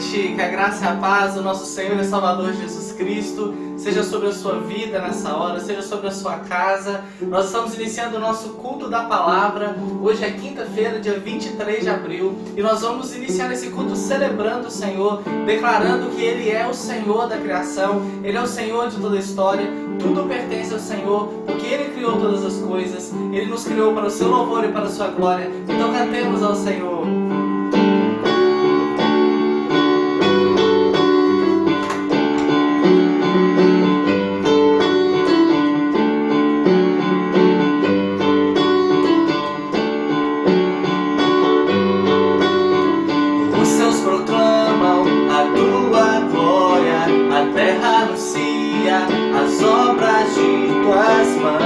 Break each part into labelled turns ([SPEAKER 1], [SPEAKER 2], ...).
[SPEAKER 1] noite, que a graça e a paz do nosso Senhor e Salvador Jesus Cristo seja sobre a sua vida nessa hora, seja sobre a sua casa. Nós estamos iniciando o nosso culto da palavra. Hoje é quinta-feira, dia 23 de abril, e nós vamos iniciar esse culto celebrando o Senhor, declarando que Ele é o Senhor da criação, Ele é o Senhor de toda a história, tudo pertence ao Senhor, porque Ele criou todas as coisas, Ele nos criou para o seu louvor e para a sua glória. Então cantemos ao Senhor.
[SPEAKER 2] As obras de tuas mãos,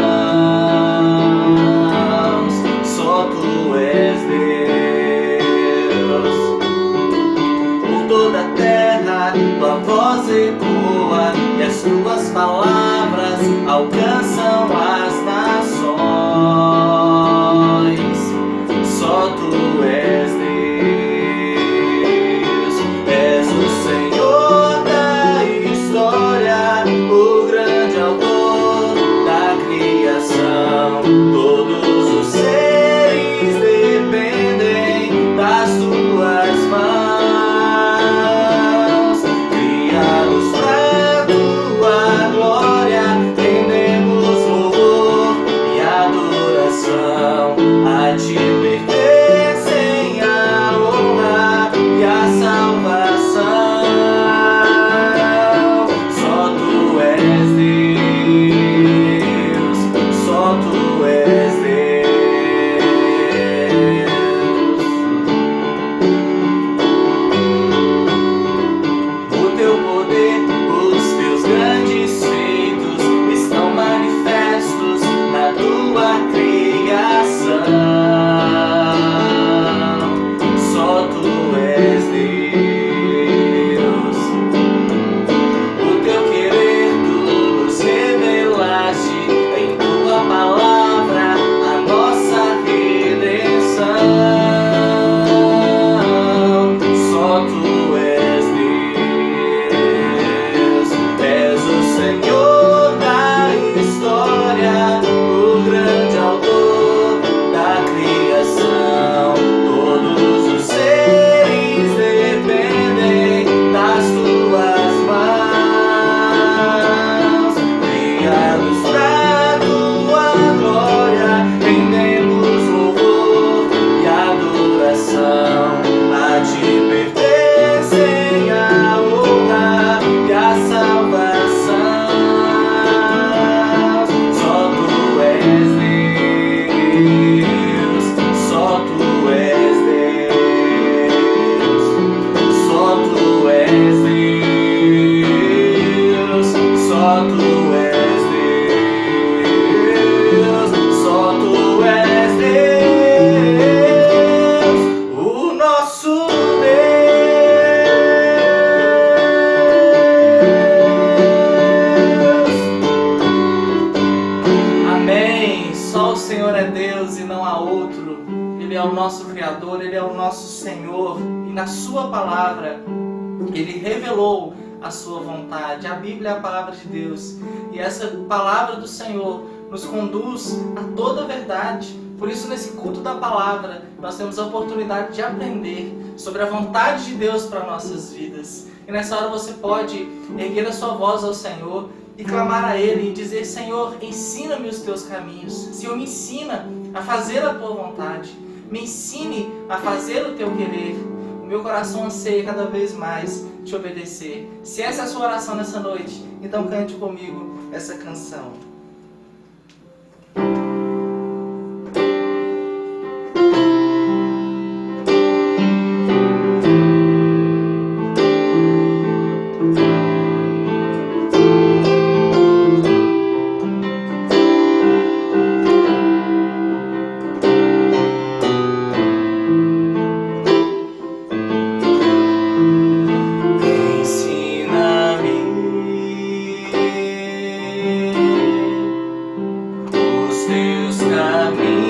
[SPEAKER 2] só tu és Deus. Por toda a terra tua voz ecoa e as tuas palavras alcançam as nações. Só tu és Deus, és o Senhor da história, o grande autor da criação. Todos os seres dependem das tuas mãos, criados pra tua glória, rendemos louvor e adoração. A ti pertencem a honra e a salvação. Ele revelou a sua vontade. A Bíblia é a palavra de Deus, e essa palavra do Senhor nos conduz a toda a verdade. Por isso, nesse culto da palavra, nós temos a oportunidade de aprender sobre a vontade de Deus para nossas vidas. E nessa hora você pode erguer a sua voz ao Senhor e clamar a Ele e dizer: Senhor, ensina-me os teus caminhos. Senhor, me ensina a fazer a tua vontade. Me ensine a fazer o teu querer. O meu coração anseia cada vez mais te obedecer. Se essa é a sua oração nessa noite, então cante comigo essa canção. Ensina-me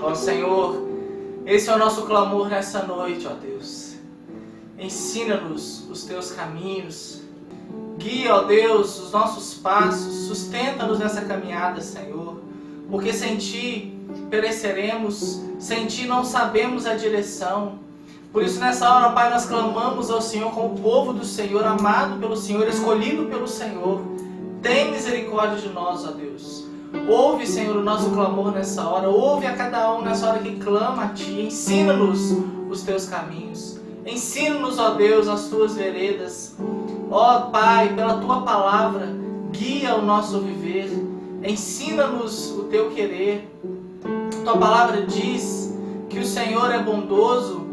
[SPEAKER 1] Ó Senhor, esse é o nosso clamor nessa noite, ó Deus. Ensina-nos os teus caminhos. Guia, ó Deus, os nossos passos. Sustenta-nos nessa caminhada, Senhor. Porque sem Ti pereceremos, sem Ti não sabemos a direção. Por isso nessa hora, Pai, nós clamamos ao Senhor como povo do Senhor, amado pelo Senhor, escolhido pelo Senhor. Tem misericórdia de nós, ó Deus. Ouve, Senhor, o nosso clamor nessa hora. Ouve a cada um nessa hora que clama a Ti. Ensina-nos os Teus caminhos. Ensina-nos, ó Deus, as Tuas veredas. Ó Pai, pela Tua palavra, guia o nosso viver. Ensina-nos o Teu querer. Tua palavra diz que o Senhor é bondoso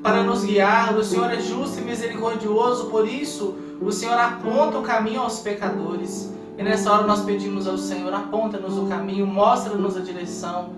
[SPEAKER 1] para nos guiar. O Senhor é justo e misericordioso. Por isso, o Senhor aponta o caminho aos pecadores. E nessa hora nós pedimos ao Senhor, aponta-nos o caminho, mostra-nos a direção.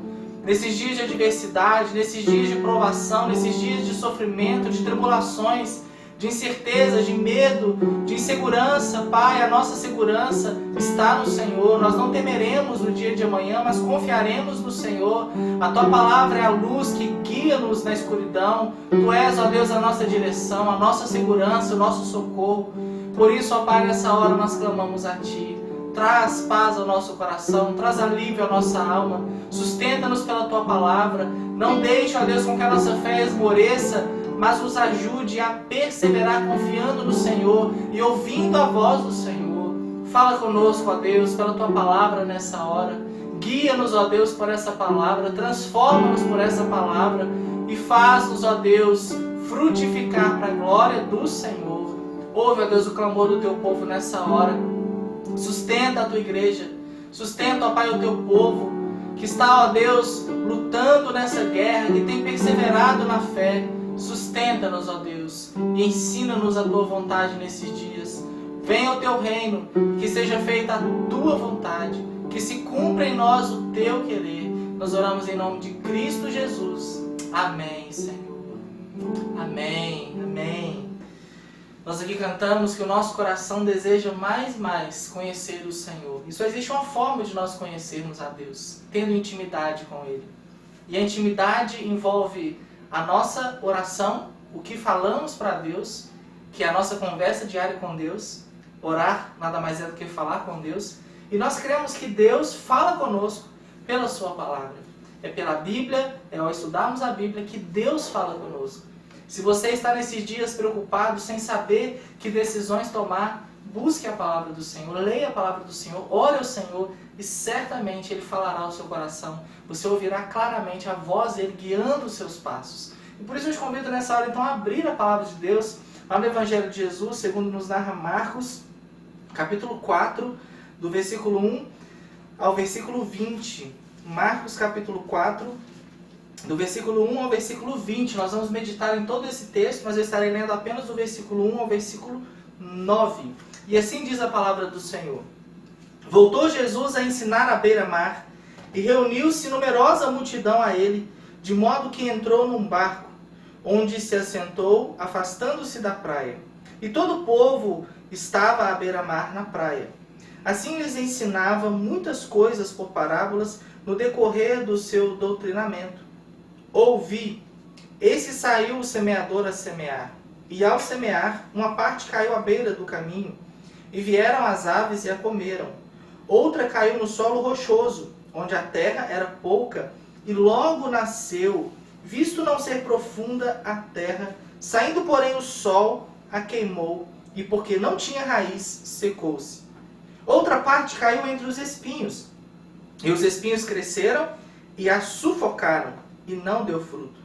[SPEAKER 1] Nesses dias de adversidade, nesses dias de provação, nesses dias de sofrimento, de tribulações, de incerteza, de medo, de insegurança, Pai, a nossa segurança está no Senhor. Nós não temeremos no dia de amanhã, mas confiaremos no Senhor. A Tua palavra é a luz que guia-nos na escuridão. Tu és, ó Deus, a nossa direção, a nossa segurança, o nosso socorro. Por isso, ó Pai, nessa hora nós clamamos a Ti. Traz paz ao nosso coração, traz alívio à nossa alma, sustenta-nos pela Tua palavra, não deixe, ó Deus, com que a nossa fé esmoreça, mas nos ajude a perseverar confiando no Senhor e ouvindo a voz do Senhor. Fala conosco, ó Deus, pela Tua palavra nessa hora, guia-nos, ó Deus, por essa palavra, transforma-nos por essa palavra e faz-nos, ó Deus, frutificar para a glória do Senhor. Ouve, ó Deus, o clamor do Teu povo nessa hora. Sustenta a Tua igreja, sustenta, ó Pai, o Teu povo, que está, ó Deus, lutando nessa guerra, que tem perseverado na fé. Sustenta-nos, ó Deus, e ensina-nos a Tua vontade nesses dias. Venha o Teu reino, que seja feita a Tua vontade, que se cumpra em nós o Teu querer. Nós oramos em nome de Cristo Jesus. Amém, Senhor. Amém, amém. Nós aqui cantamos que o nosso coração deseja mais e mais conhecer o Senhor. E só existe uma forma de nós conhecermos a Deus, tendo intimidade com Ele. E a intimidade envolve a nossa oração, o que falamos para Deus, que é a nossa conversa diária com Deus. Orar nada mais é do que falar com Deus. E nós cremos que Deus fala conosco pela Sua palavra. É pela Bíblia, é ao estudarmos a Bíblia que Deus fala conosco. Se você está nesses dias preocupado, sem saber que decisões tomar, busque a palavra do Senhor, leia a palavra do Senhor, ore ao Senhor e certamente Ele falará ao seu coração. Você ouvirá claramente a voz dEle guiando os seus passos. E por isso eu te convido nessa hora então a abrir a palavra de Deus lá no Evangelho de Jesus, segundo nos narra Marcos, capítulo 4, do versículo 1 ao versículo 20. Marcos capítulo 4, do versículo 1 ao versículo 20, nós vamos meditar em todo esse texto, mas eu estarei lendo apenas do versículo 1 ao versículo 9. E assim diz a palavra do Senhor. Voltou Jesus a ensinar à beira-mar, e reuniu-se numerosa multidão a ele, de modo que entrou num barco, onde se assentou, afastando-se da praia. E todo o povo estava à beira-mar na praia. Assim lhes ensinava muitas coisas por parábolas no decorrer do seu doutrinamento. Ouvi, eis que saiu o semeador a semear, e ao semear, uma parte caiu à beira do caminho, e vieram as aves e a comeram. Outra caiu no solo rochoso, onde a terra era pouca, e logo nasceu, visto não ser profunda a terra, saindo porém o sol, a queimou, e porque não tinha raiz, secou-se. Outra parte caiu entre os espinhos, e os espinhos cresceram e a sufocaram, e não deu fruto.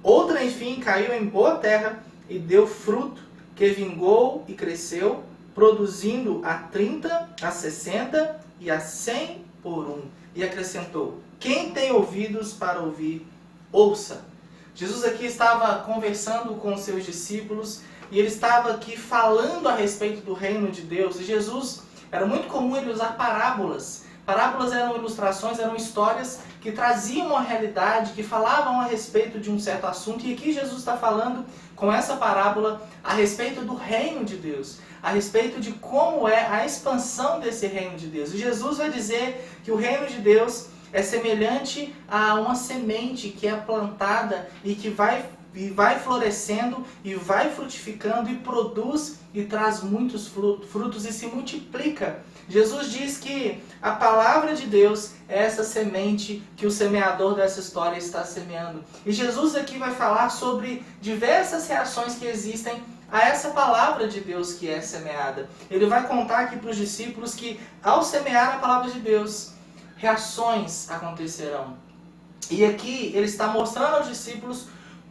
[SPEAKER 1] Outra, enfim, caiu em boa terra e deu fruto, que vingou e cresceu, produzindo a 30, a 60 e a 100 por um. E acrescentou, quem tem ouvidos para ouvir, ouça. Jesus aqui estava conversando com os seus discípulos, e ele estava aqui falando a respeito do reino de Deus. E Jesus, era muito comum ele usar parábolas. Parábolas eram ilustrações, eram histórias que traziam uma realidade, que falavam a respeito de um certo assunto. E aqui Jesus está falando com essa parábola a respeito do reino de Deus, a respeito de como é a expansão desse reino de Deus. E Jesus vai dizer que o reino de Deus é semelhante a uma semente que é plantada e que vai florescendo e vai frutificando e produz e traz muitos frutos e se multiplica. Jesus diz que a palavra de Deus é essa semente que o semeador dessa história está semeando. E Jesus aqui vai falar sobre diversas reações que existem a essa palavra de Deus que é semeada. Ele vai contar aqui para os discípulos que ao semear a palavra de Deus, reações acontecerão. E aqui ele está mostrando aos discípulos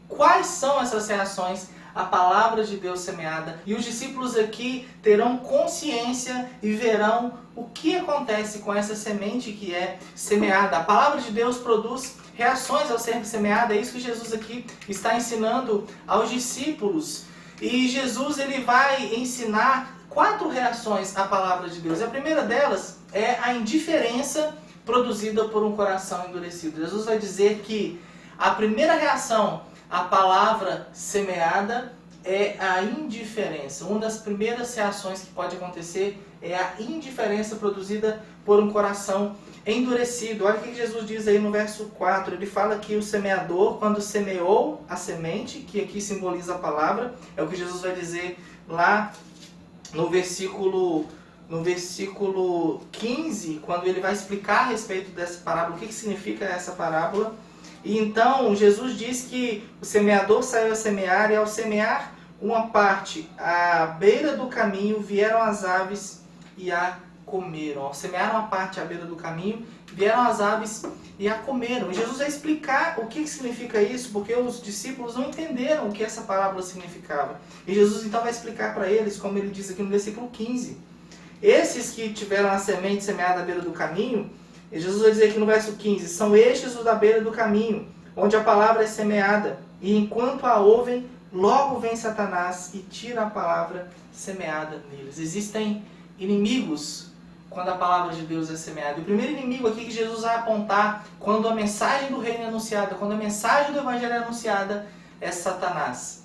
[SPEAKER 1] quais são essas reações à palavra de Deus semeada. E os discípulos aqui terão consciência e verão o que acontece com essa semente que é semeada. A palavra de Deus produz reações ao ser semeada. É isso que Jesus aqui está ensinando aos discípulos. E Jesus ele vai ensinar 4 reações à palavra de Deus. A primeira delas é a indiferença produzida por um coração endurecido. Jesus vai dizer que a primeira reação à palavra semeada é a indiferença. Uma das primeiras reações que pode acontecer é a indiferença produzida por um coração endurecido. Olha o que Jesus diz aí no verso 4. Ele fala que o semeador, quando semeou a semente, que aqui simboliza a palavra, é o que Jesus vai dizer lá no versículo 15, quando ele vai explicar a respeito dessa parábola, o que significa essa parábola. E então Jesus diz que o semeador saiu a semear, e ao semear uma parte à beira do caminho, vieram as aves e a comeram. Ao semear uma parte à beira do caminho, vieram as aves e a comeram. E Jesus vai explicar o que significa isso, porque os discípulos não entenderam o que essa parábola significava. E Jesus então vai explicar para eles, como ele diz aqui no versículo 15. Esses que tiveram a semente semeada à beira do caminho, e Jesus vai dizer aqui no verso 15, são estes os da beira do caminho, onde a palavra é semeada, e enquanto a ouvem, logo vem Satanás e tira a palavra semeada neles. Existem inimigos quando a palavra de Deus é semeada. E o primeiro inimigo aqui que Jesus vai apontar quando a mensagem do reino é anunciada, quando a mensagem do evangelho é anunciada, é Satanás.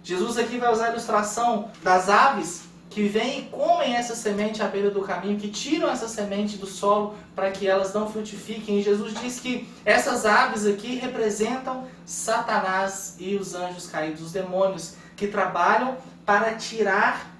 [SPEAKER 1] Jesus aqui vai usar a ilustração das aves que vêm e comem essa semente à beira do caminho, que tiram essa semente do solo para que elas não frutifiquem. E Jesus diz que essas aves aqui representam Satanás e os anjos caídos, os demônios, que trabalham para tirar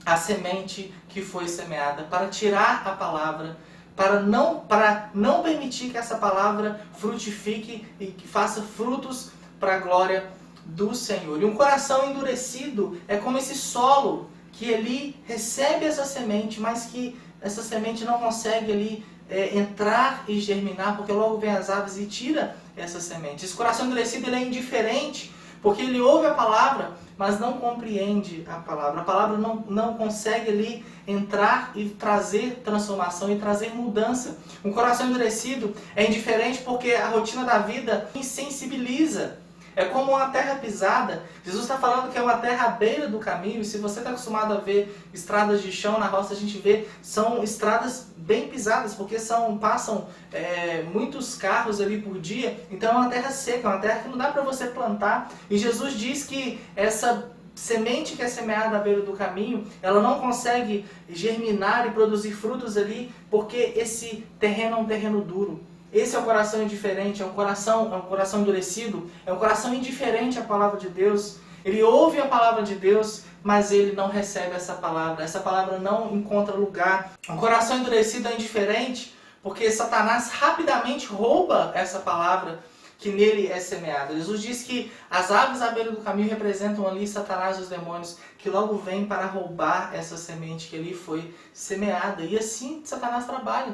[SPEAKER 1] a semente que foi semeada, para tirar a palavra, para não permitir que essa palavra frutifique e que faça frutos para a glória do Senhor. E um coração endurecido é como esse solo que ele recebe essa semente, mas que essa semente não consegue ali entrar e germinar, porque logo vem as aves e tira essa semente. Esse coração endurecido ele é indiferente, porque ele ouve a palavra, mas não compreende a palavra. A palavra não consegue ali entrar e trazer transformação e trazer mudança. Um coração endurecido é indiferente porque a rotina da vida insensibiliza. É como uma terra pisada. Jesus está falando que é uma terra à beira do caminho. E se você está acostumado a ver estradas de chão na roça, a gente vê, são estradas bem pisadas, porque passam muitos carros ali por dia. Então é uma terra seca, é uma terra que não dá para você plantar. E Jesus diz que essa semente que é semeada à beira do caminho, ela não consegue germinar e produzir frutos ali, porque esse terreno é um terreno duro. Esse é um coração indiferente, é um coração endurecido, é um coração indiferente à palavra de Deus. Ele ouve a palavra de Deus, mas ele não recebe essa palavra não encontra lugar. Um coração endurecido é indiferente, porque Satanás rapidamente rouba essa palavra que nele é semeada. Jesus diz que as aves à beira do caminho representam ali Satanás e os demônios, que logo vêm para roubar essa semente que ali foi semeada. E assim Satanás trabalha.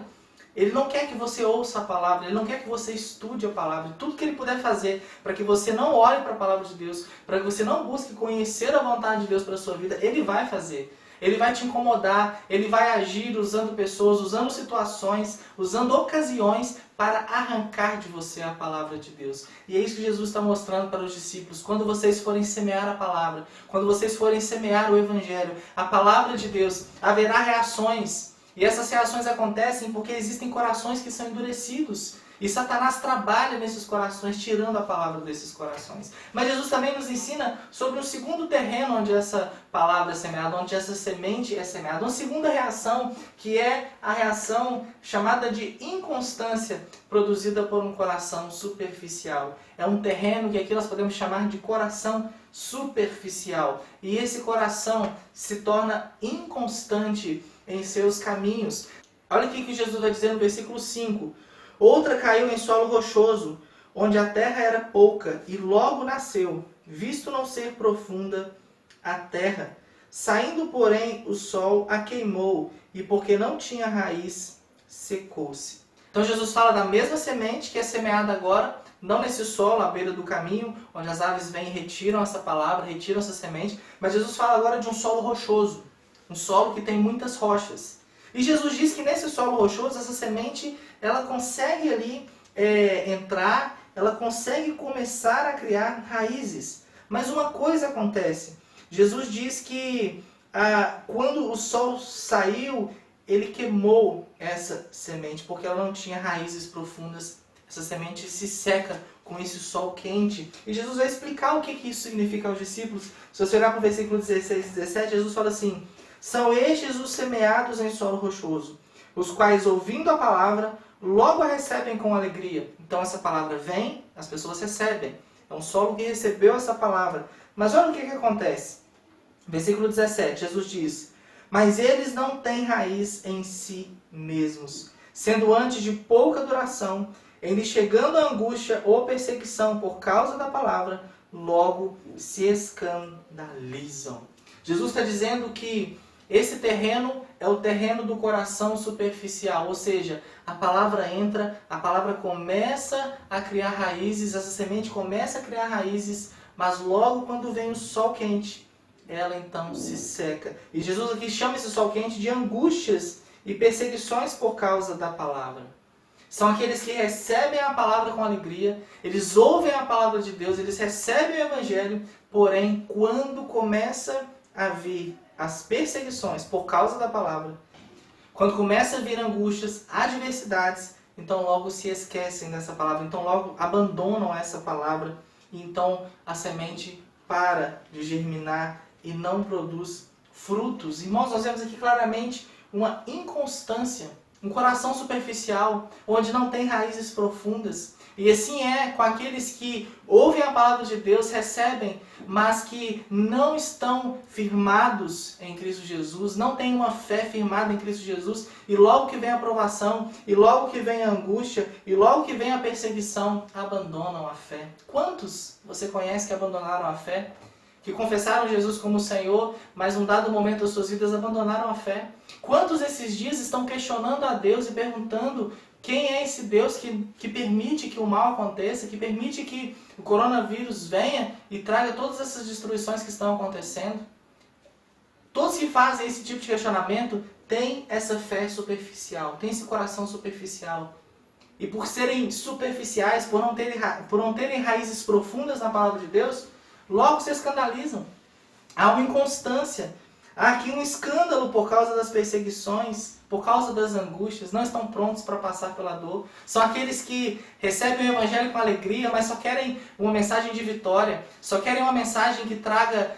[SPEAKER 1] Ele não quer que você ouça a palavra, ele não quer que você estude a palavra. Tudo que ele puder fazer para que você não olhe para a palavra de Deus, para que você não busque conhecer a vontade de Deus para a sua vida, ele vai fazer. Ele vai te incomodar, ele vai agir usando pessoas, usando situações, usando ocasiões para arrancar de você a palavra de Deus. E é isso que Jesus está mostrando para os discípulos. Quando vocês forem semear a palavra, quando vocês forem semear o evangelho, a palavra de Deus, haverá reações. E essas reações acontecem porque existem corações que são endurecidos. E Satanás trabalha nesses corações, tirando a palavra desses corações. Mas Jesus também nos ensina sobre um segundo terreno onde essa palavra é semeada, onde essa semente é semeada. Uma segunda reação, que é a reação chamada de inconstância, produzida por um coração superficial. É um terreno que aqui nós podemos chamar de coração superficial. E esse coração se torna inconstante em seus caminhos. Olha o que Jesus vai dizer no versículo 5. Outra caiu em solo rochoso, onde a terra era pouca, e logo nasceu, visto não ser profunda a terra. Saindo, porém, o sol a queimou, e porque não tinha raiz, secou-se. Então Jesus fala da mesma semente que é semeada agora, não nesse solo à beira do caminho, onde as aves vêm e retiram essa palavra, retiram essa semente, mas Jesus fala agora de um solo rochoso, um solo que tem muitas rochas. E Jesus diz que nesse solo rochoso, essa semente, ela consegue ali entrar, ela consegue começar a criar raízes. Mas uma coisa acontece. Jesus diz que quando o sol saiu, ele queimou essa semente, porque ela não tinha raízes profundas. Essa semente se seca com esse sol quente. E Jesus vai explicar o que isso significa aos discípulos. Se você olhar para o versículo 16 e 17, Jesus fala assim: são estes os semeados em solo rochoso, os quais, ouvindo a palavra, logo a recebem com alegria. Então essa palavra vem, as pessoas recebem. É um solo que recebeu essa palavra. Mas olha o que acontece. Versículo 17, Jesus diz: mas eles não têm raiz em si mesmos, sendo antes de pouca duração, em lhes chegando a angústia ou perseguição por causa da palavra, logo se escandalizam. Jesus está dizendo que esse terreno é o terreno do coração superficial, ou seja, a palavra entra, a palavra começa a criar raízes, essa semente começa a criar raízes, mas logo quando vem o sol quente, ela então se seca. E Jesus aqui chama esse sol quente de angústias e perseguições por causa da palavra. São aqueles que recebem a palavra com alegria, eles ouvem a palavra de Deus, eles recebem o evangelho, porém quando começa a vir as perseguições por causa da palavra, quando começa a vir angústias, adversidades, então logo se esquecem dessa palavra, então logo abandonam essa palavra, e então a semente para de germinar e não produz frutos. Irmãos, nós vemos aqui claramente uma inconstância, um coração superficial, onde não tem raízes profundas. E assim é com aqueles que ouvem a palavra de Deus, recebem, mas que não estão firmados em Cristo Jesus, não têm uma fé firmada em Cristo Jesus, e logo que vem a provação, e logo que vem a angústia, e logo que vem a perseguição, abandonam a fé. Quantos você conhece que abandonaram a fé? Que confessaram Jesus como Senhor, mas num dado momento das suas vidas abandonaram a fé? Quantos esses dias estão questionando a Deus e perguntando: quem é esse Deus que permite que o mal aconteça, que permite que o coronavírus venha e traga todas essas destruições que estão acontecendo? Todos que fazem esse tipo de questionamento têm essa fé superficial, têm esse coração superficial. E por serem superficiais, por não terem raízes profundas na palavra de Deus, logo se escandalizam. Há uma inconstância. Há aqui um escândalo por causa das perseguições, por causa das angústias, não estão prontos para passar pela dor. São aqueles que recebem o evangelho com alegria, mas só querem uma mensagem de vitória, só querem uma mensagem que traga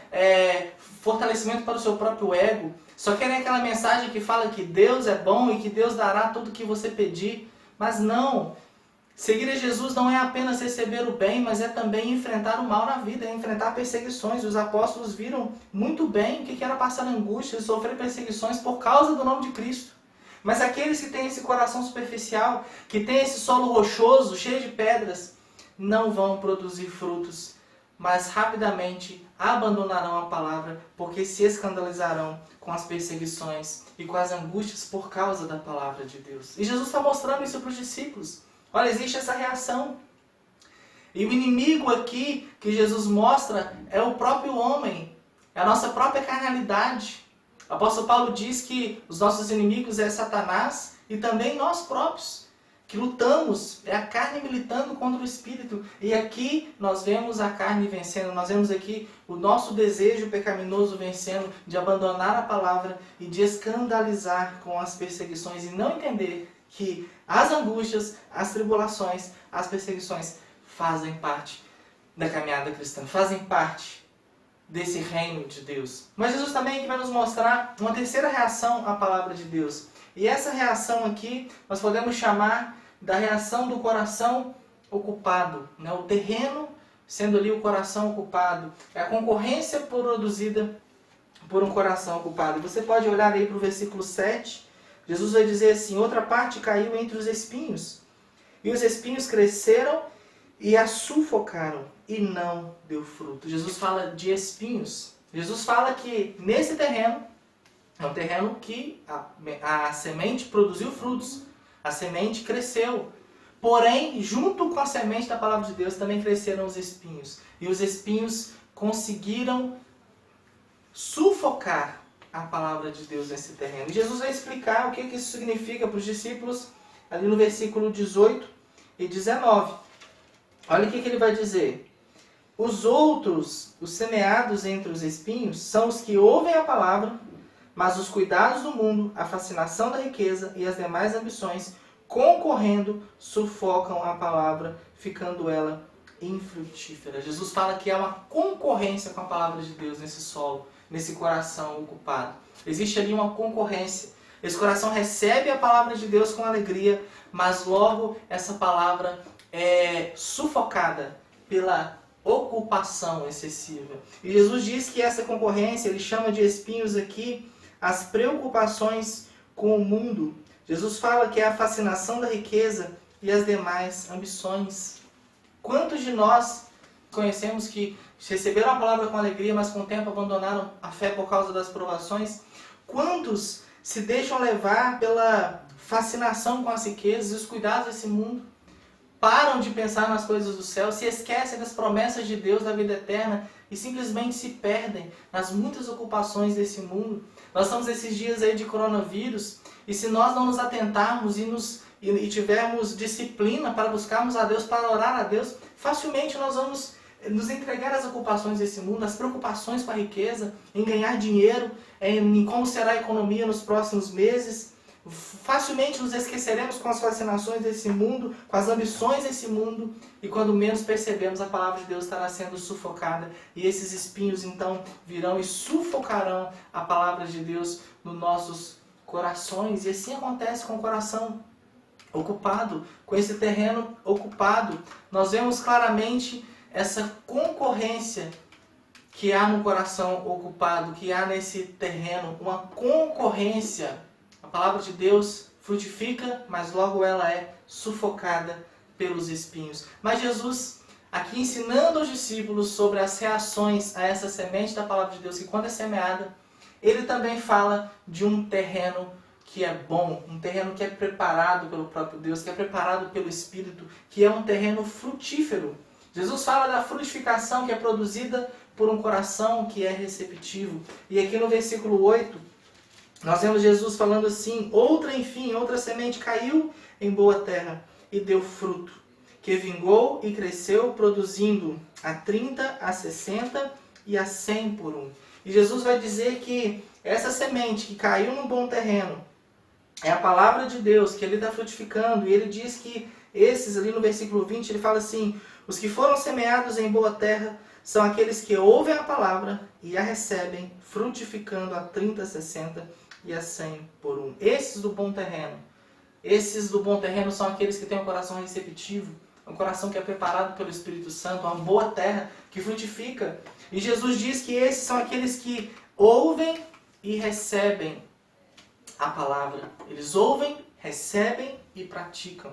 [SPEAKER 1] fortalecimento para o seu próprio ego, só querem aquela mensagem que fala que Deus é bom e que Deus dará tudo o que você pedir. Mas não, seguir a Jesus não é apenas receber o bem, mas é também enfrentar o mal na vida, é enfrentar perseguições. Os apóstolos viram muito bem o que era passar angústia e sofrer perseguições por causa do nome de Cristo. Mas aqueles que têm esse coração superficial, que têm esse solo rochoso, cheio de pedras, não vão produzir frutos, mas rapidamente abandonarão a palavra, porque se escandalizarão com as perseguições e com as angústias por causa da palavra de Deus. E Jesus está mostrando isso para os discípulos. Olha, existe essa reação. E o inimigo aqui que Jesus mostra é o próprio homem, é a nossa própria carnalidade. O apóstolo Paulo diz que os nossos inimigos é Satanás e também nós próprios. que lutamos, é a carne militando contra o Espírito. E aqui nós vemos a carne vencendo, nós vemos aqui o nosso desejo pecaminoso vencendo, de abandonar a palavra e de escandalizar com as perseguições e não entender que as angústias, as tribulações, as perseguições fazem parte da caminhada cristã, fazem parte desse reino de Deus. Mas Jesus também aqui vai nos mostrar uma terceira reação à palavra de Deus. E essa reação aqui nós podemos chamar da reação do coração ocupado, né? O terreno sendo ali o coração ocupado. É a concorrência produzida por um coração ocupado. E você pode olhar aí para o versículo 7. Jesus vai dizer assim: outra parte caiu entre os espinhos. E os espinhos cresceram e a sufocaram e não deu fruto. Jesus fala de espinhos. Jesus fala que nesse terreno, é um terreno que a semente produziu frutos. A semente cresceu. Porém, junto com a semente da palavra de Deus, também cresceram os espinhos. E os espinhos conseguiram sufocar a palavra de Deus nesse terreno. E Jesus vai explicar o que isso significa para os discípulos ali no versículo 18 e 19. Olha o que ele vai dizer. Os outros, os semeados entre os espinhos, são os que ouvem a palavra, mas os cuidados do mundo, a fascinação da riqueza e as demais ambições, concorrendo, sufocam a palavra, ficando ela infrutífera. Jesus fala que há uma concorrência com a palavra de Deus nesse solo, nesse coração ocupado. Existe ali uma concorrência. Esse coração recebe a palavra de Deus com alegria, mas logo essa palavra é sufocada pela ocupação excessiva. E Jesus diz que essa concorrência, ele chama de espinhos aqui, as preocupações com o mundo. Jesus fala que é a fascinação da riqueza e as demais ambições. Quantos de nós conhecemos que receberam a palavra com alegria, mas com o tempo abandonaram a fé por causa das provações? Quantos se deixam levar pela fascinação com as riquezas e os cuidados desse mundo? Param de pensar nas coisas do céu, se esquecem das promessas de Deus da vida eterna e simplesmente se perdem nas muitas ocupações desse mundo. Nós estamos nesses dias aí de coronavírus e se nós não nos atentarmos e tivermos disciplina para buscarmos a Deus, para orar a Deus, facilmente nós vamos nos entregar às ocupações desse mundo, às preocupações com a riqueza, em ganhar dinheiro, em como será a economia nos próximos meses. Facilmente nos esqueceremos com as fascinações desse mundo, com as ambições desse mundo, e quando menos percebemos, a palavra de Deus estará sendo sufocada, e esses espinhos então virão e sufocarão a palavra de Deus nos nossos corações. E assim acontece com o coração ocupado, com esse terreno ocupado. Nós vemos claramente essa concorrência que há no coração ocupado, que há nesse terreno, uma concorrência. A palavra de Deus frutifica, mas logo ela é sufocada pelos espinhos. Mas Jesus, aqui ensinando aos discípulos sobre as reações a essa semente da palavra de Deus, que quando é semeada, ele também fala de um terreno que é bom, um terreno que é preparado pelo próprio Deus, que é preparado pelo Espírito, que é um terreno frutífero. Jesus fala da frutificação que é produzida por um coração que é receptivo. E aqui no versículo 8, nós vemos Jesus falando assim: outra semente caiu em boa terra e deu fruto, que vingou e cresceu, produzindo a 30, a 60 e a 100 por um. E Jesus vai dizer que essa semente que caiu no bom terreno é a palavra de Deus, que ele está frutificando. E ele diz que esses, ali no versículo 20, ele fala assim: os que foram semeados em boa terra são aqueles que ouvem a palavra e a recebem, frutificando a 30, 60 e a 100 por um. Esses do bom terreno são aqueles que têm um coração receptivo, um coração que é preparado pelo Espírito Santo, uma boa terra que frutifica. E Jesus diz que esses são aqueles que ouvem e recebem a palavra. Eles ouvem, recebem e praticam.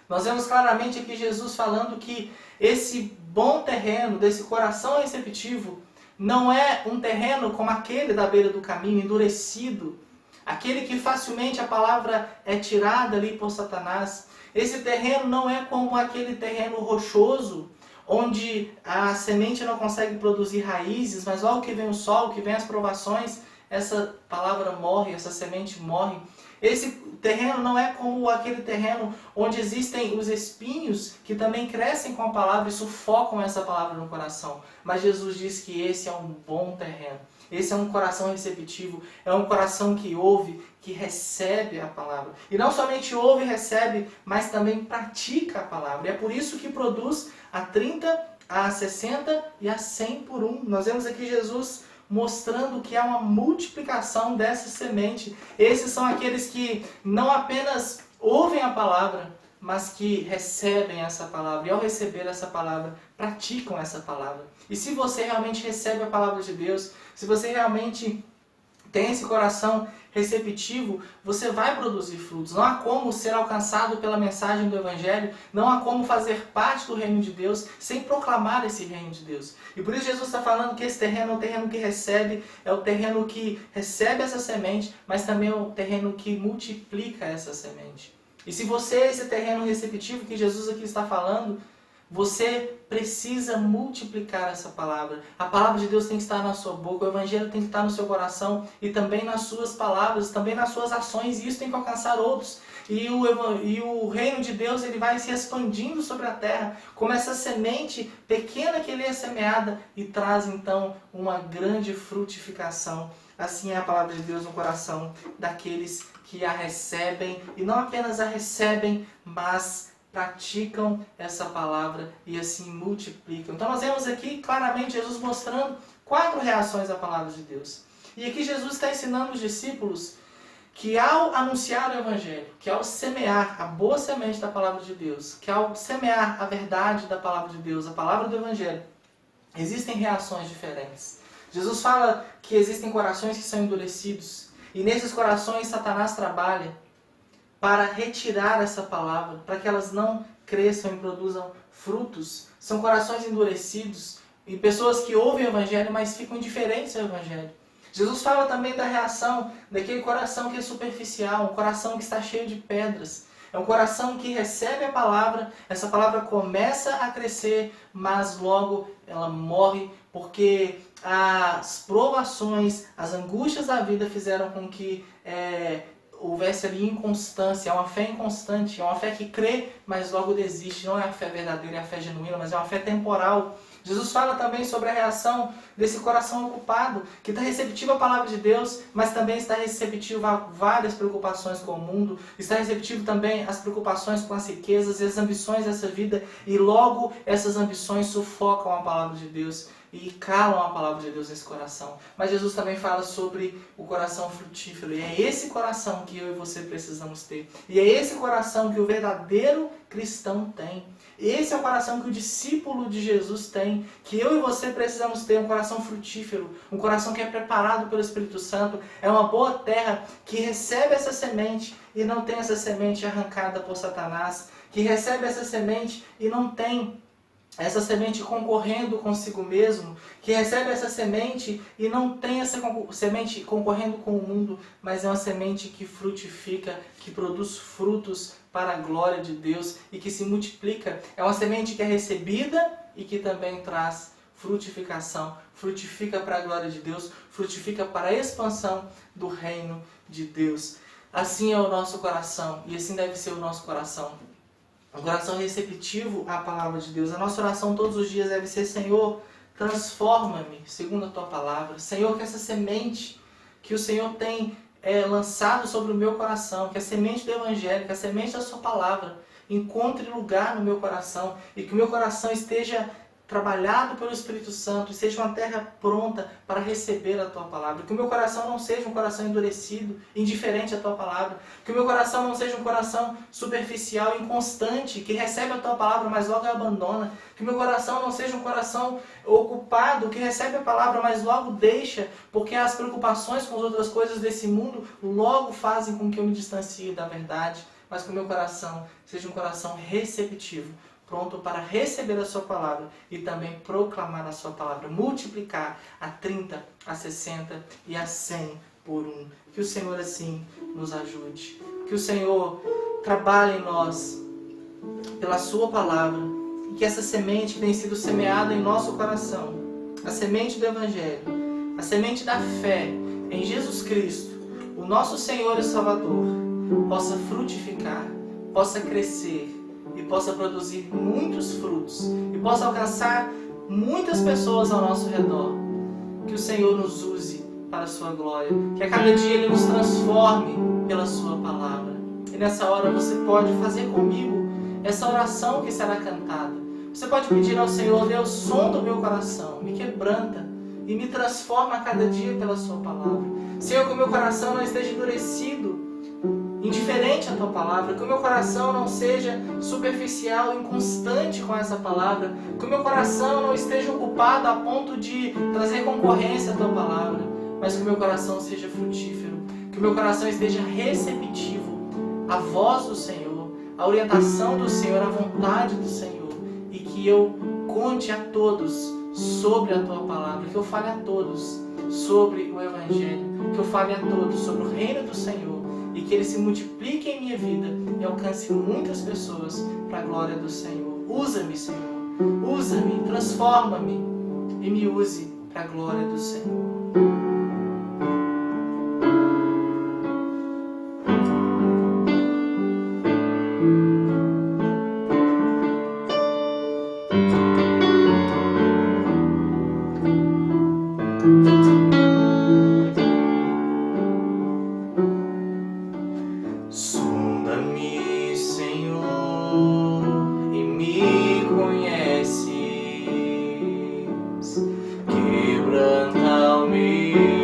[SPEAKER 1] Nós vemos claramente aqui Jesus falando que esse bom terreno, desse coração receptivo, não é um terreno como aquele da beira do caminho, endurecido, aquele que facilmente a palavra é tirada ali por Satanás. Esse terreno não é como aquele terreno rochoso, onde a semente não consegue produzir raízes, mas logo que vem o sol, que vem as provações, essa palavra morre, essa semente morre. Esse terreno não é como aquele terreno onde existem os espinhos que também crescem com a palavra e sufocam essa palavra no coração. Mas Jesus diz que esse é um bom terreno. Esse é um coração receptivo, é um coração que ouve, que recebe a palavra. E não somente ouve e recebe, mas também pratica a palavra. E é por isso que produz a 30, a 60 e a 100 por um. Nós vemos aqui Jesus mostrando que há uma multiplicação dessa semente. Esses são aqueles que não apenas ouvem a palavra, mas que recebem essa palavra. E ao receber essa palavra, praticam essa palavra. E se você realmente recebe a palavra de Deus, se você realmente tem esse coração receptivo, você vai produzir frutos. Não há como ser alcançado pela mensagem do Evangelho, não há como fazer parte do reino de Deus sem proclamar esse reino de Deus. E por isso Jesus está falando que esse terreno é o terreno que recebe, é o terreno que recebe essa semente, mas também é o terreno que multiplica essa semente. E se você é esse terreno receptivo que Jesus aqui está falando, você precisa multiplicar essa palavra. A palavra de Deus tem que estar na sua boca, o Evangelho tem que estar no seu coração e também nas suas palavras, também nas suas ações, e isso tem que alcançar outros. E o reino de Deus ele vai se expandindo sobre a terra, como essa semente pequena que ele é semeada e traz então uma grande frutificação. Assim é a palavra de Deus no coração daqueles que a recebem, e não apenas a recebem, mas praticam essa palavra e assim multiplicam. Então nós vemos aqui claramente Jesus mostrando 4 reações à palavra de Deus. E aqui Jesus está ensinando os discípulos que ao anunciar o Evangelho, que ao semear a boa semente da palavra de Deus, que ao semear a verdade da palavra de Deus, a palavra do Evangelho, existem reações diferentes. Jesus fala que existem corações que são endurecidos, e nesses corações Satanás trabalha para retirar essa palavra, para que elas não cresçam e produzam frutos. São corações endurecidos e pessoas que ouvem o Evangelho, mas ficam indiferentes ao Evangelho. Jesus fala também da reação daquele coração que é superficial, um coração que está cheio de pedras. É um coração que recebe a palavra, essa palavra começa a crescer, mas logo ela morre, porque as provações, as angústias da vida fizeram com que houvesse ali inconstância. É uma fé inconstante, é uma fé que crê, mas logo desiste. Não é a fé verdadeira, é a fé genuína, mas é uma fé temporal. Jesus fala também sobre a reação desse coração ocupado, que está receptivo à palavra de Deus, mas também está receptivo a várias preocupações com o mundo, está receptivo também às preocupações com as riquezas e as ambições dessa vida, e logo essas ambições sufocam a palavra de Deus e calam a palavra de Deus nesse coração. Mas Jesus também fala sobre o coração frutífero, e é esse coração que eu e você precisamos ter. E é esse coração que o verdadeiro cristão tem. Esse é o coração que o discípulo de Jesus tem, que eu e você precisamos ter, um coração frutífero, um coração que é preparado pelo Espírito Santo, é uma boa terra que recebe essa semente e não tem essa semente arrancada por Satanás, que recebe essa semente e não tem essa semente concorrendo consigo mesmo, que recebe essa semente e não tem essa semente concorrendo com o mundo, mas é uma semente que frutifica, que produz frutos para a glória de Deus e que se multiplica. É uma semente que é recebida e que também traz frutificação, frutifica para a glória de Deus, frutifica para a expansão do reino de Deus. Assim é o nosso coração e assim deve ser o nosso coração. Um coração receptivo à palavra de Deus. A nossa oração todos os dias deve ser: Senhor, transforma-me segundo a Tua palavra. Senhor, que essa semente que o Senhor tem lançado sobre o meu coração, que a semente do Evangelho, que a semente da Sua palavra encontre lugar no meu coração e que o meu coração esteja trabalhado pelo Espírito Santo e seja uma terra pronta para receber a Tua palavra. Que o meu coração não seja um coração endurecido, indiferente à Tua palavra. Que o meu coração não seja um coração superficial, inconstante, que recebe a Tua palavra, mas logo a abandona. Que o meu coração não seja um coração ocupado, que recebe a palavra, mas logo deixa, porque as preocupações com as outras coisas desse mundo logo fazem com que eu me distancie da verdade. Mas que o meu coração seja um coração receptivo, pronto para receber a Sua palavra e também proclamar a Sua palavra, multiplicar a 30, a 60 e a 100 por um. Que o Senhor assim nos ajude. Que o Senhor trabalhe em nós pela Sua palavra e que essa semente que tem sido semeada em nosso coração, a semente do Evangelho, a semente da fé em Jesus Cristo, o nosso Senhor e Salvador, possa frutificar, possa crescer e possa produzir muitos frutos e possa alcançar muitas pessoas ao nosso redor. Que o Senhor nos use para a sua glória, que a cada dia Ele nos transforme pela sua palavra. E nessa hora você pode fazer comigo essa oração que será cantada. Você pode pedir ao Senhor: Deus, sonda o meu coração, me quebranta e me transforma a cada dia pela sua palavra. Senhor, que o meu coração não esteja endurecido, indiferente à tua palavra, que o meu coração não seja superficial, inconstante com essa palavra, que o meu coração não esteja ocupado a ponto de trazer concorrência à tua palavra, mas que o meu coração seja frutífero, que o meu coração esteja receptivo à voz do Senhor, à orientação do Senhor, à vontade do Senhor, e que eu conte a todos sobre a tua palavra, que eu fale a todos sobre o Evangelho, que eu fale a todos sobre o reino do Senhor, e que ele se multiplique em minha vida e alcance muitas pessoas para a glória do Senhor. Usa-me, Senhor. Usa-me, transforma-me e me use para a glória do Senhor. Sonda-me, Senhor, e me conheces, quebranta o meu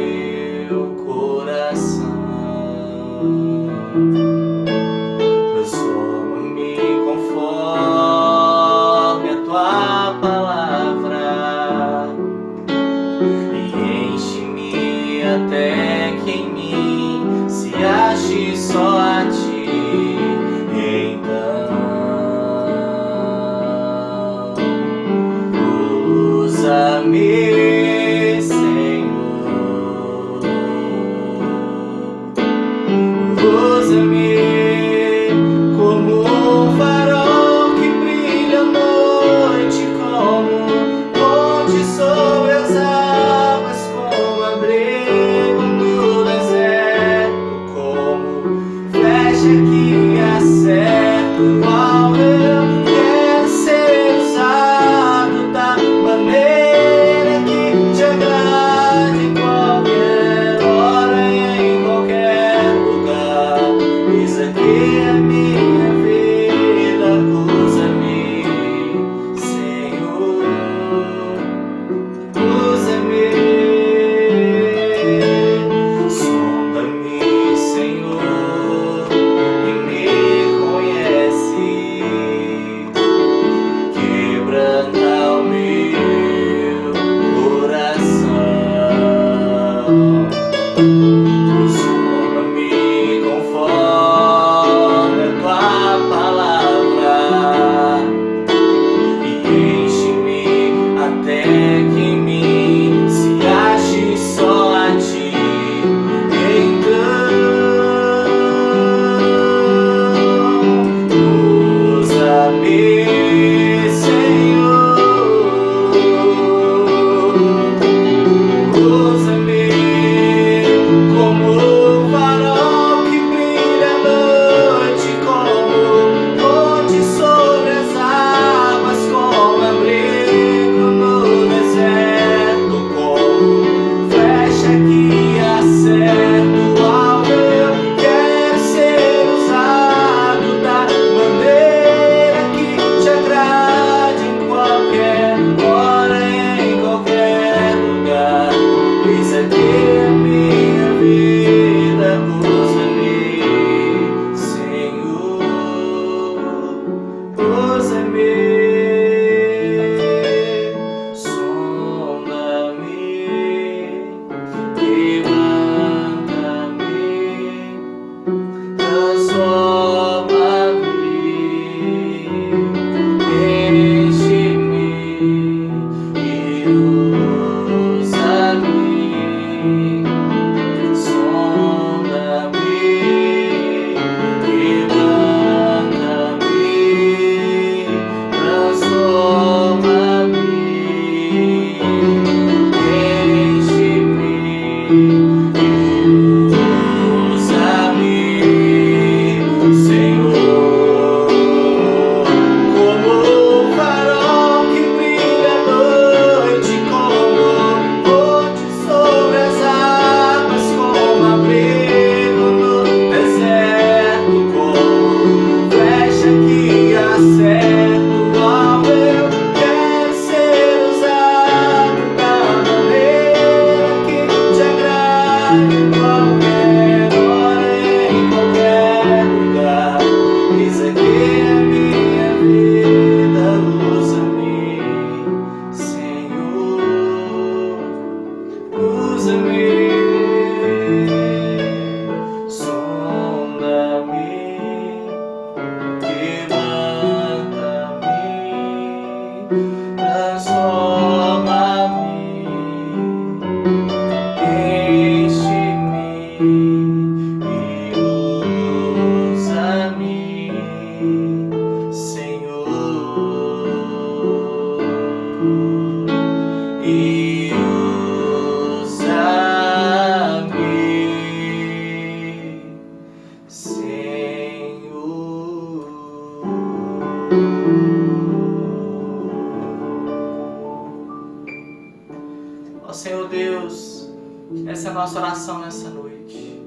[SPEAKER 1] nossa oração nessa noite.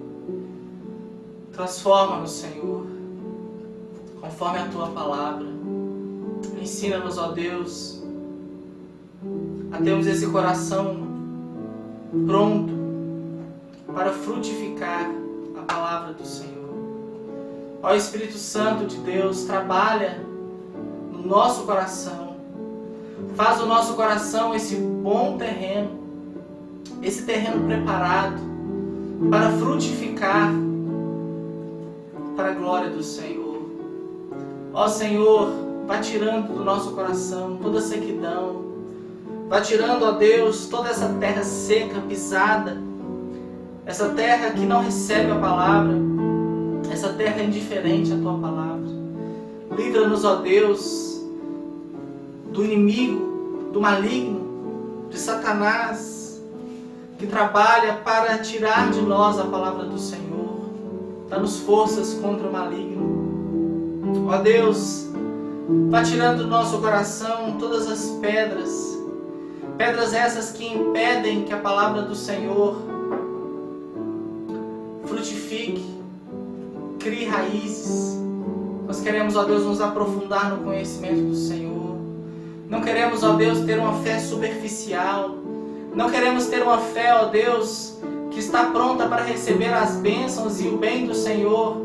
[SPEAKER 1] Transforma-nos, Senhor, conforme a Tua palavra. Ensina-nos, ó Deus, a termos esse coração pronto para frutificar a palavra do Senhor. Ó Espírito Santo de Deus, trabalha no nosso coração. Faz o nosso coração esse bom terreno, esse terreno preparado para frutificar para a glória do Senhor. Ó Senhor, vá tirando do nosso coração toda sequidão. Vá tirando, ó Deus, toda essa terra seca, pisada, essa terra que não recebe a palavra, essa terra indiferente à Tua palavra. Livra-nos, ó Deus, do inimigo, do maligno, de Satanás, que trabalha para tirar de nós a palavra do Senhor. Dá-nos forças contra o maligno. Ó Deus, vá tirando do nosso coração todas as pedras, pedras essas que impedem que a palavra do Senhor frutifique, crie raízes. Nós queremos, ó Deus, nos aprofundar no conhecimento do Senhor. Não queremos, ó Deus, ter uma fé superficial. Não queremos ter uma fé, ó Deus, que está pronta para receber as bênçãos e o bem do Senhor,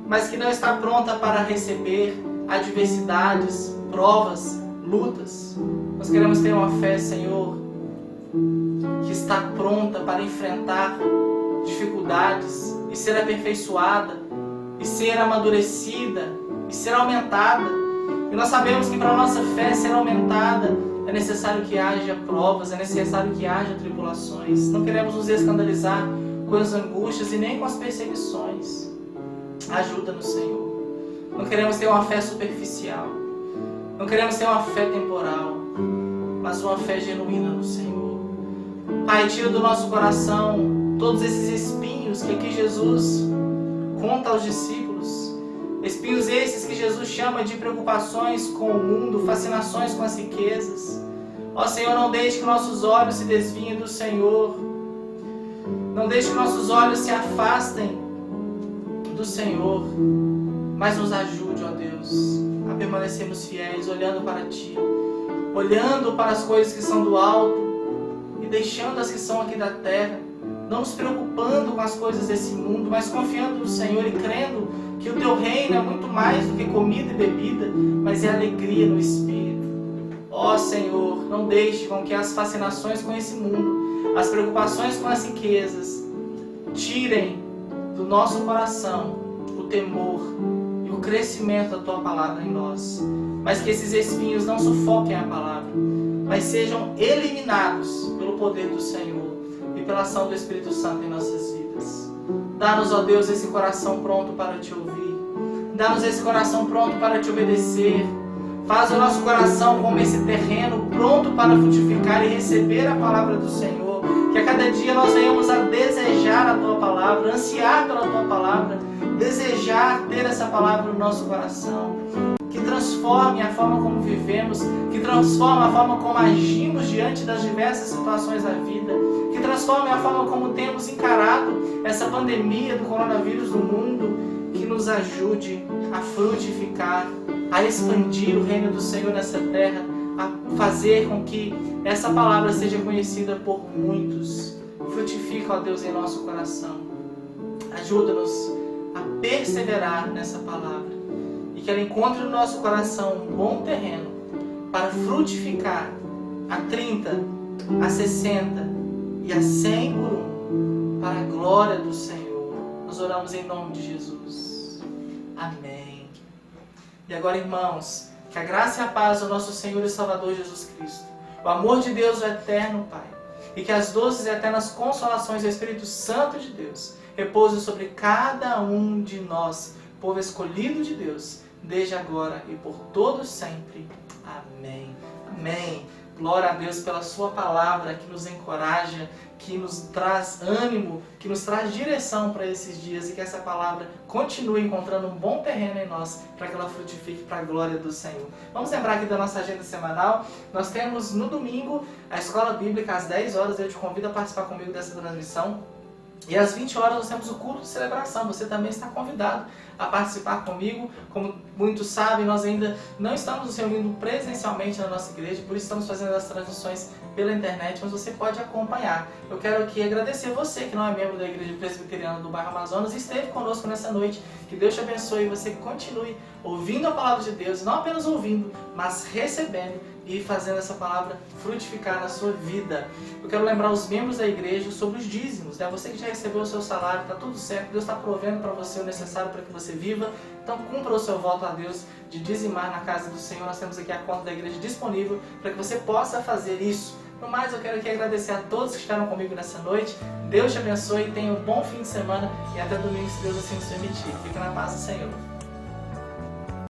[SPEAKER 1] mas que não está pronta para receber adversidades, provas, lutas. Nós queremos ter uma fé, Senhor, que está pronta para enfrentar dificuldades e ser aperfeiçoada, e ser amadurecida, e ser aumentada. E nós sabemos que para a nossa fé ser aumentada é necessário que haja provas, é necessário que haja tribulações. Não queremos nos escandalizar com as angústias e nem com as perseguições. Ajuda-nos, Senhor. Não queremos ter uma fé superficial. Não queremos ter uma fé temporal, mas uma fé genuína no Senhor. Pai, tira do nosso coração todos esses espinhos que aqui Jesus conta aos discípulos. Espinhos esses que Jesus chama de preocupações com o mundo, fascinações com as riquezas. Ó Senhor, não deixe que nossos olhos se desviem do Senhor. Não deixe que nossos olhos se afastem do Senhor. Mas nos ajude, ó Deus, a permanecermos fiéis, olhando para Ti, olhando para as coisas que são do alto e deixando as que são aqui da terra, não nos preocupando com as coisas desse mundo, mas confiando no Senhor e crendo que o Teu reino é muito mais do que comida e bebida, mas é alegria no Espírito. Ó Senhor, não deixe com que as fascinações com esse mundo, as preocupações com as riquezas, tirem do nosso coração o temor e o crescimento da Tua palavra em nós. Mas que esses espinhos não sufoquem a palavra, mas sejam eliminados pelo poder do Senhor e pela ação do Espírito Santo em nossas vidas. Dá-nos, ó Deus, esse coração pronto para Te ouvir. Dá-nos esse coração pronto para Te obedecer. Faz o nosso coração como esse terreno pronto para frutificar e receber a palavra do Senhor. Que a cada dia nós venhamos a desejar a Tua palavra, ansiar pela Tua palavra, desejar ter essa palavra no nosso coração. Que transforme a forma como vivemos, que transforme a forma como agimos diante das diversas situações da vida, que transforme a forma como temos encarado essa pandemia do coronavírus no mundo, que nos ajude a frutificar, a expandir o reino do Senhor nessa terra, a fazer com que essa palavra seja conhecida por muitos. Frutifica, ó Deus, em nosso coração. Ajuda-nos a perseverar nessa palavra e que ela encontre no nosso coração um bom terreno para frutificar a 30, a 60 e a 100 por um, para a glória do Senhor. Nós oramos em nome de Jesus. Amém. E agora, irmãos, que a graça e a paz do nosso Senhor e Salvador Jesus Cristo, o amor de Deus, o eterno Pai, e que as doces e eternas consolações do Espírito Santo de Deus repousem sobre cada um de nós, povo escolhido de Deus, desde agora e por todos sempre. Amém. Amém. Glória a Deus pela Sua palavra que nos encoraja, que nos traz ânimo, que nos traz direção para esses dias, e que essa palavra continue encontrando um bom terreno em nós para que ela frutifique para a glória do Senhor. Vamos lembrar aqui da nossa agenda semanal. Nós temos no domingo a Escola Bíblica às 10 horas. Eu te convido a participar comigo dessa transmissão. E às 20 horas nós temos o culto de celebração. Você também está convidado a participar comigo. Como muitos sabem, nós ainda não estamos nos reunindo presencialmente na nossa igreja, por isso estamos fazendo as transmissões pela internet, mas você pode acompanhar. Eu quero aqui agradecer você que não é membro da Igreja Presbiteriana do Bairro Amazonas e esteve conosco nessa noite. Que Deus te abençoe e você continue ouvindo a palavra de Deus, não apenas ouvindo, mas recebendo e fazendo essa palavra frutificar na sua vida. Eu quero lembrar os membros da igreja sobre os dízimos, né? Você que já recebeu o seu salário, está tudo certo, Deus está provendo para você o necessário para que você viva, então cumpra o seu voto a Deus de dizimar na casa do Senhor. Nós temos aqui a conta da igreja disponível para que você possa fazer isso. No mais, eu quero aqui agradecer a todos que estiveram comigo nessa noite. Deus te abençoe, tenha um bom fim de semana e até domingo, se Deus assim nos permitir. Fique na paz do Senhor.